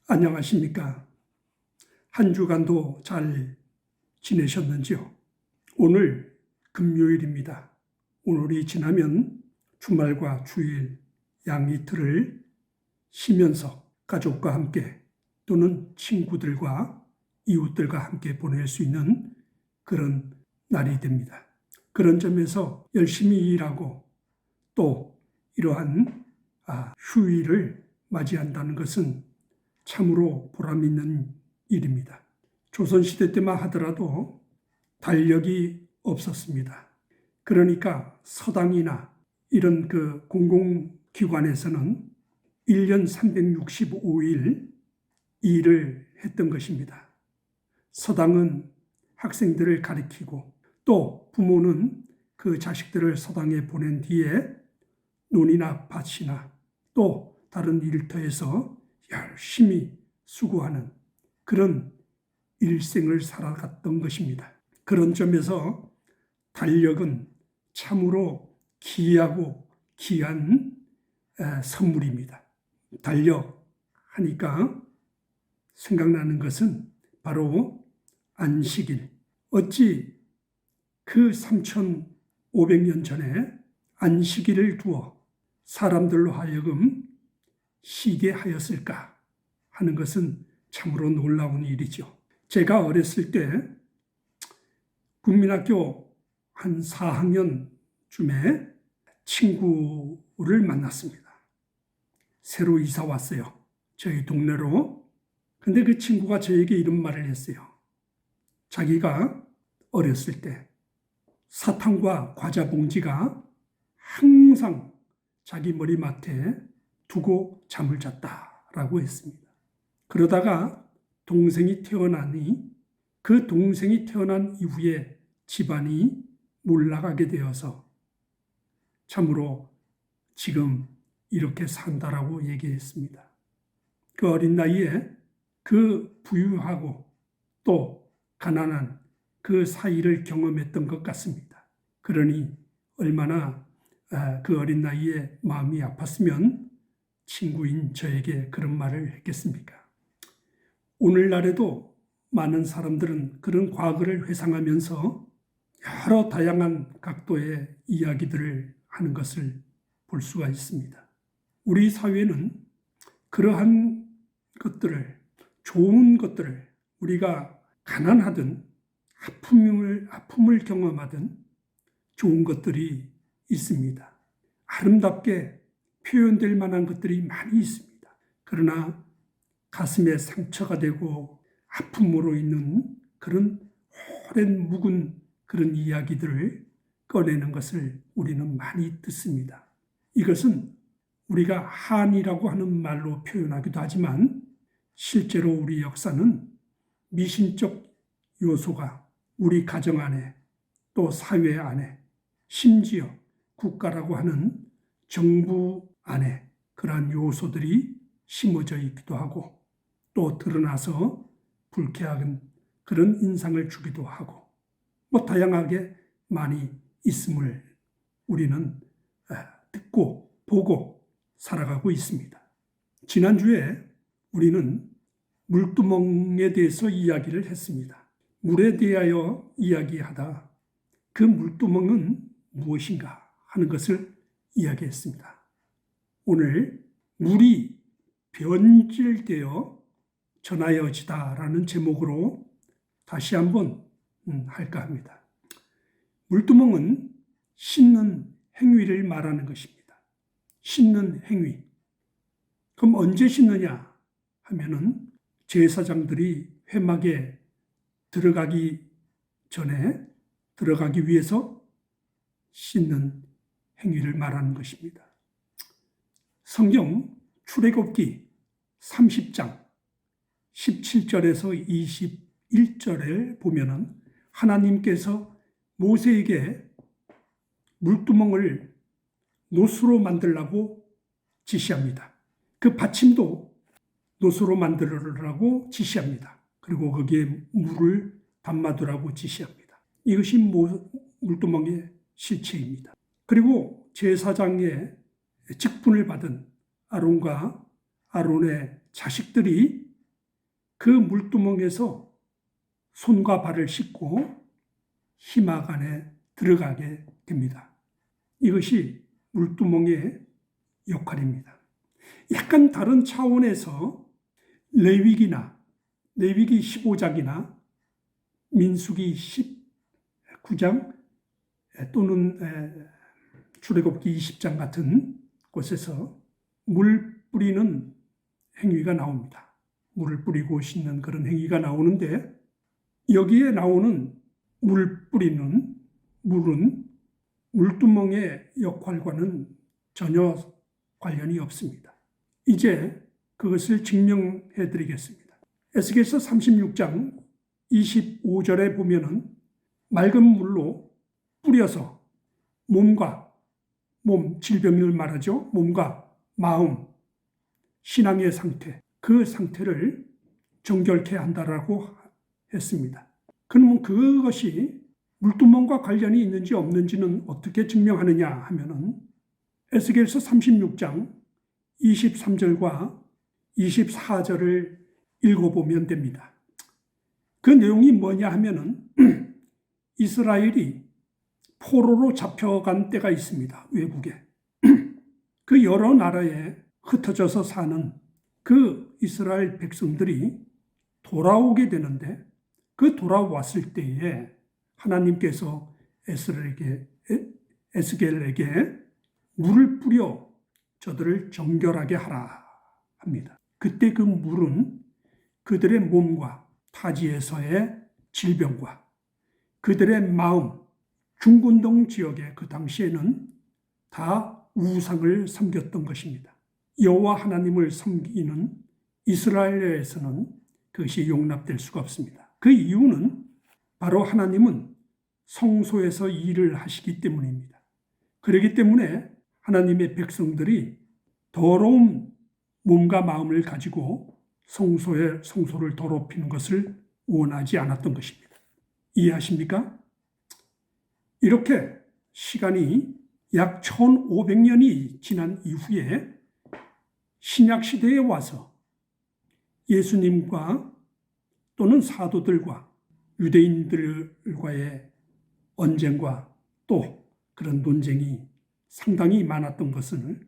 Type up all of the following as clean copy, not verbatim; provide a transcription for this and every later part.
안녕하십니까? 한 주간도 잘 지내셨는지요? 오늘 금요일입니다. 오늘이 지나면 주말과 주일 양이틀을 쉬면서 가족과 함께 또는 친구들과 이웃들과 함께 보낼 수 있는 그런 날이 됩니다. 그런 점에서 열심히 일하고 또 이러한 휴일을 맞이한다는 것은 참으로 보람 있는 일입니다. 조선시대 때만 하더라도 달력이 없었습니다. 그러니까 서당이나 이런 그 공공기관에서는 1년 365일 일을 했던 것입니다. 서당은 학생들을 가리키고 또 부모는 그 자식들을 서당에 보낸 뒤에 논이나 밭이나 또 다른 일터에서 열심히 수고하는 그런 일생을 살아갔던 것입니다. 그런 점에서 달력은 참으로 귀하고 귀한 선물입니다. 달력 하니까 생각나는 것은 바로 안식일. 어찌 그 3,500년 전에 안식일을 두어 사람들로 하여금 쉬게 하였을까 하는 것은 참으로 놀라운 일이죠. 제가 어렸을 때 국민학교 한 4학년쯤에 친구를 만났습니다. 새로 이사 왔어요. 저희 동네로. 근데 그 친구가 저에게 이런 말을 했어요. 자기가 어렸을 때 사탕과 과자 봉지가 항상 자기 머리맡에 두고 잠을 잤다라고 했습니다. 그러다가 동생이 태어나니 그 동생이 태어난 이후에 집안이 몰락하게 되어서 참으로 지금 이렇게 산다라고 얘기했습니다. 그 어린 나이에 그 부유하고 또 가난한 그 사이를 경험했던 것 같습니다. 그러니 얼마나 그 어린 나이에 마음이 아팠으면 친구인 저에게 그런 말을 했겠습니까? 오늘날에도 많은 사람들은 그런 과거를 회상하면서 여러 다양한 각도의 이야기들을 하는 것을 볼 수가 있습니다. 우리 사회는 그러한 것들을, 좋은 것들을 우리가 가난하든 아픔을 경험하든 좋은 것들이 있습니다. 아름답게 표현될 만한 것들이 많이 있습니다. 그러나 가슴에 상처가 되고 아픔으로 있는 그런 오랜 묵은 그런 이야기들을 꺼내는 것을 우리는 많이 듣습니다. 이것은 우리가 한이라고 하는 말로 표현하기도 하지만 실제로 우리 역사는 미신적 요소가 우리 가정 안에 또 사회 안에 심지어 국가라고 하는 정부 안에 그러한 요소들이 심어져 있기도 하고 또 드러나서 불쾌한 그런 인상을 주기도 하고 다양하게 많이 있음을 우리는 듣고 보고 살아가고 있습니다. 지난주에 우리는 물두멍에 대해서 이야기를 했습니다. 물에 대하여 이야기하다 그 물두멍은 무엇인가 하는 것을 이야기했습니다. 오늘 물이 변질되어 전하여지다라는 제목으로 다시 한번 할까 합니다. 물두멍은 씻는 행위를 말하는 것입니다. 씻는 행위. 그럼 언제 씻느냐 하면은 제사장들이 회막에 들어가기 전에 들어가기 위해서 씻는 행위를 말하는 것입니다. 성경 출애굽기 30장 17절에서 21절을 보면은 하나님께서 모세에게 물두멍을 노수로 만들라고 지시합니다. 그 받침도 노수로 만들라고 지시합니다. 그리고 거기에 물을 담아두라고 지시합니다. 이것이 물두멍의 실체입니다. 그리고 제사장의 직분을 받은 아론과 아론의 자식들이 그 물두멍에서 손과 발을 씻고 희막 안에 들어가게 됩니다. 이것이 물두멍의 역할입니다. 약간 다른 차원에서 레위기 15장이나 민수기 19장 또는 출애굽기 20장 같은 곳에서 물 뿌리는 행위가 나옵니다. 물을 뿌리고 씻는 그런 행위가 나오는데, 여기에 나오는 물 뿌리는 물은 물두멍의 역할과는 전혀 관련이 없습니다. 이제 그것을 증명해 드리겠습니다. 에스겔서 36장 25절에 보면은 맑은 물로 뿌려서 몸, 질병을 말하죠. 몸과 마음, 신앙의 상태, 그 상태를 정결케 한다라고 했습니다. 그러면 그것이 물두멍과 관련이 있는지 없는지는 어떻게 증명하느냐 하면은 에스겔서 36장 23절과 24절을 읽어보면 됩니다. 그 내용이 뭐냐 하면은 이스라엘이 포로로 잡혀간 때가 있습니다. 외국에. 그 여러 나라에 흩어져서 사는 그 이스라엘 백성들이 돌아오게 되는데, 그 돌아왔을 때에 하나님께서 에스겔에게 물을 뿌려 저들을 정결하게 하라 합니다. 그때 그 물은 그들의 몸과 타지에서의 질병과 그들의 마음, 중군동 지역에 그 당시에는 다 우상을 섬겼던 것입니다. 여호와 하나님을 섬기는 이스라엘에서는 그것이 용납될 수가 없습니다. 그 이유는 바로 하나님은 성소에서 일을 하시기 때문입니다. 그렇기 때문에 하나님의 백성들이 더러운 몸과 마음을 가지고 성소를 더럽히는 것을 원하지 않았던 것입니다. 이해하십니까? 이렇게 시간이 약 1500년이 지난 이후에 신약 시대에 와서 예수님과 또는 사도들과 유대인들과의 언쟁과 또 그런 논쟁이 상당히 많았던 것을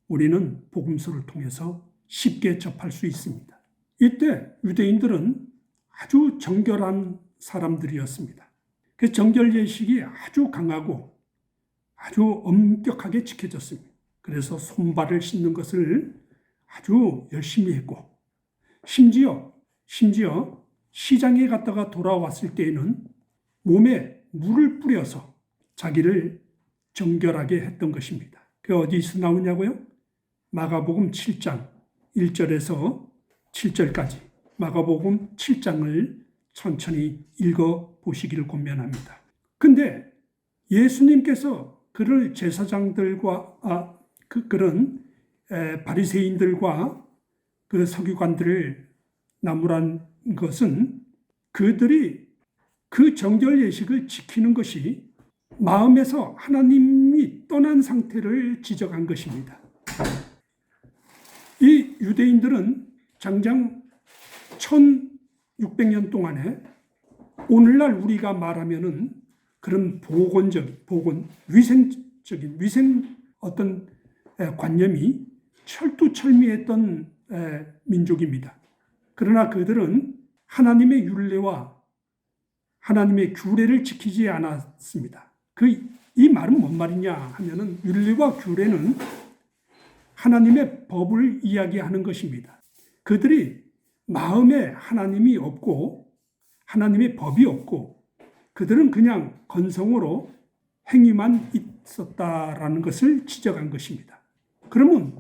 우리는 복음서를 통해서 쉽게 접할 수 있습니다. 이때 유대인들은 아주 정결한 사람들이었습니다. 그 정결 예식이 아주 강하고 아주 엄격하게 지켜졌습니다. 그래서 손발을 씻는 것을 아주 열심히 했고, 심지어 시장에 갔다가 돌아왔을 때에는 몸에 물을 뿌려서 자기를 정결하게 했던 것입니다. 그게 어디서 나오냐고요? 마가복음 7장 1절에서 7절까지 마가복음 7장을 천천히 읽어보시기를 권면합니다. 근데 예수님께서 그를 제사장들과 그런 바리새인들과 그 서기관들을 나무란 것은 그들이 그 정결 예식을 지키는 것이 마음에서 하나님이 떠난 상태를 지적한 것입니다. 이 유대인들은 장장 1600년 동안에 오늘날 우리가 말하면은 그런 위생 어떤 관념이 철두철미했던 민족입니다. 그러나 그들은 하나님의 율례와 하나님의 규례를 지키지 않았습니다. 이 말은 뭔 말이냐 하면은 율례와 규례는 하나님의 법을 이야기하는 것입니다. 그들이 마음에 하나님이 없고 하나님의 법이 없고 그들은 그냥 건성으로 행위만 있었다라는 것을 지적한 것입니다. 그러면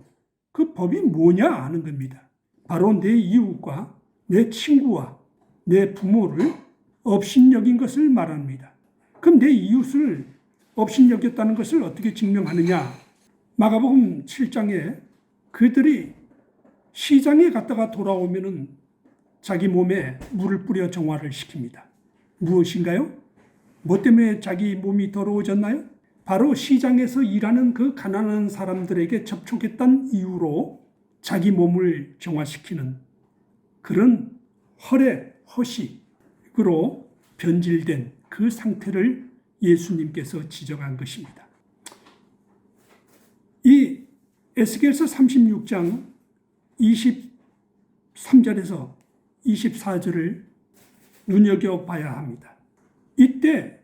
그 법이 뭐냐 하는 겁니다. 바로 내 이웃과 내 친구와 내 부모를 업신여긴 것을 말합니다. 그럼 내 이웃을 업신여겼다는 것을 어떻게 증명하느냐? 마가복음 7장에 그들이 시장에 갔다가 돌아오면은 자기 몸에 물을 뿌려 정화를 시킵니다. 무엇인가요? 뭐 때문에 자기 몸이 더러워졌나요? 바로 시장에서 일하는 그 가난한 사람들에게 접촉했던 이유로 자기 몸을 정화시키는 그런 허식으로 변질된 그 상태를 예수님께서 지적한 것입니다. 이 에스겔서 36장 23절에서 24절을 눈여겨봐야 합니다. 이때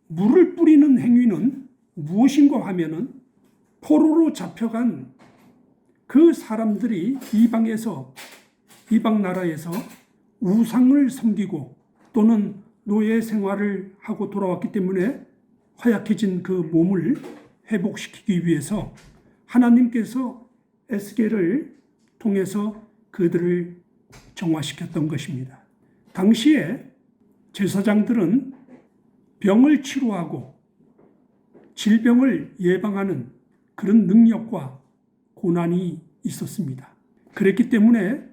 물을 뿌리는 행위는 무엇인가 하면은 포로로 잡혀간 그 사람들이 이방 나라에서 우상을 섬기고 또는 노예 생활을 하고 돌아왔기 때문에 허약해진 그 몸을 회복시키기 위해서 하나님께서 에스겔을 통해서 그들을 정화시켰던 것입니다. 당시에 제사장들은 병을 치료하고 질병을 예방하는 그런 능력과 고난이 있었습니다. 그랬기 때문에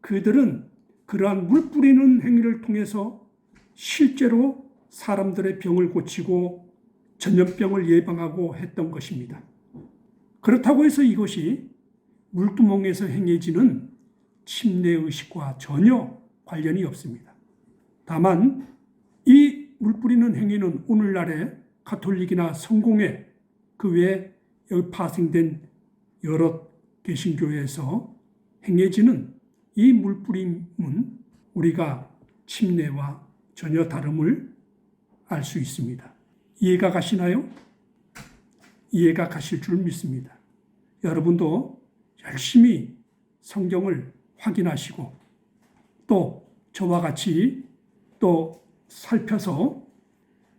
그들은 그러한 물 뿌리는 행위를 통해서 실제로 사람들의 병을 고치고 전염병을 예방하고 했던 것입니다. 그렇다고 해서 이것이 물두멍에서 행해지는 침례의식과 전혀 관련이 없습니다. 다만 이 물 뿌리는 행위는 오늘날의 가톨릭이나 성공회 그 외에 여기 파생된 여러 개신교에서 행해지는 이 물 뿌림은 우리가 침례와 전혀 다름을 알 수 있습니다. 이해가 가시나요? 이해가 가실 줄 믿습니다. 여러분도 열심히 성경을 확인하시고 또 저와 같이 또 살펴서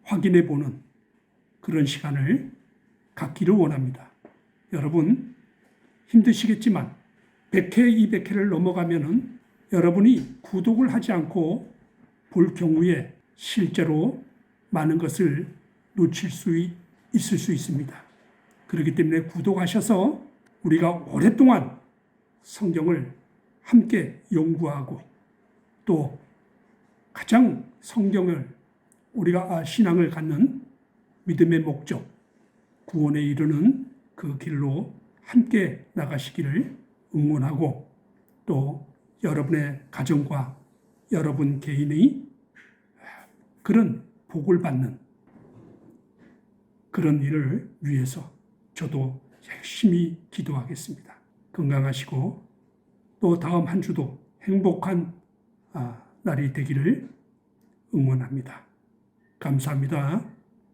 확인해 보는 그런 시간을 갖기를 원합니다. 여러분 힘드시겠지만 100회, 200회를 넘어가면은 여러분이 구독을 하지 않고 볼 경우에 실제로 많은 것을 놓칠 수 있을 수 있습니다. 그렇기 때문에 구독하셔서 우리가 오랫동안 성경을 함께 연구하고 또 가장 성경을 우리가 신앙을 갖는 믿음의 목적, 구원에 이르는 그 길로 함께 나가시기를 응원하고 또 여러분의 가정과 여러분 개인의 그런 복을 받는 그런 일을 위해서 저도 열심히 기도하겠습니다. 건강하시고 또 다음 한 주도 행복한 날이 되기를 응원합니다. 감사합니다.